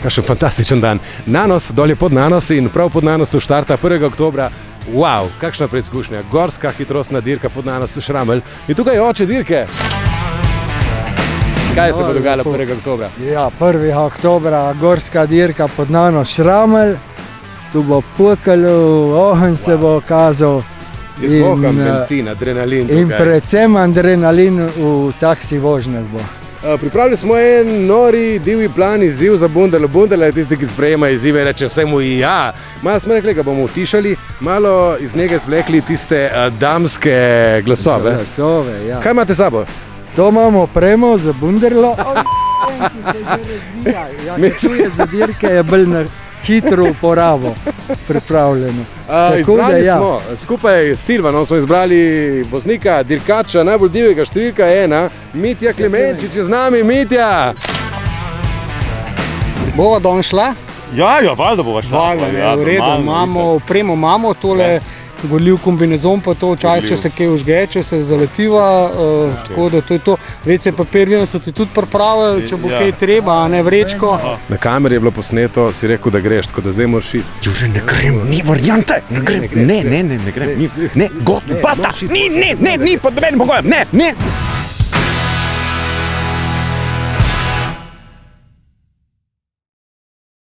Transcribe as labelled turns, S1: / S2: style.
S1: Kakšen fantastičen dan. Nanos, dolje pod Nanos in prav pod Nanosu štarta 1. oktobra. Wow, kakšna preizkušnja. Gorska hitrostna dirka pod Nanos Šramelj. In tukaj je oče dirke. Kaj se bo dogajalo 1. oktobra?
S2: Ja, 1. oktobra gorska dirka pod Nanos Šramelj. Tu bo pukalo, ogenj se bo kazal.
S1: Izvoham benzin, adrenalin tukaj.
S2: In predvsem adrenalin v taksi vožnjah bo.
S1: Pripravili smo en nori, divji plan, izziv za Bunderlo. Bunderlo je tisti, ki sprejema izzive in reče vsemu ja. Malo smo rekli, ga bomo utišali, malo iz njega izvlekli tiste damske glasove.
S2: Glasove, ja.
S1: Kaj imate s sabo?
S2: To imamo opremo za Bunderlo. Ki se že razvija. Ja, tu je za dirke, je bolj na hitro uporabo pripravljeno.
S1: Izbrali smo, skupaj s Silvanom smo izbrali voznika, dirkača, najbolj divjega, številka 1, Mitja Klemenčič je z nami. Mitja!
S3: Bova danes šla?
S4: Ja, valjda bova šla.
S3: Valjda, v redu, imamo opremo, imamo tole gorljiv kombinezon, pa to včasih, če se kaj užge, če se zaletiva, tako da to je to. WC papir so ti tudi pripravili, če bo kaj treba, a ne vrečko.
S1: Na kameri je bilo posneto, si rekel, da greš, tako da zdaj moraš iti.
S4: Jože, ne grem, ni variante, ne grem. Ne grem, ne grem, ne, basta, ni, pod nobenim pogojem, ne.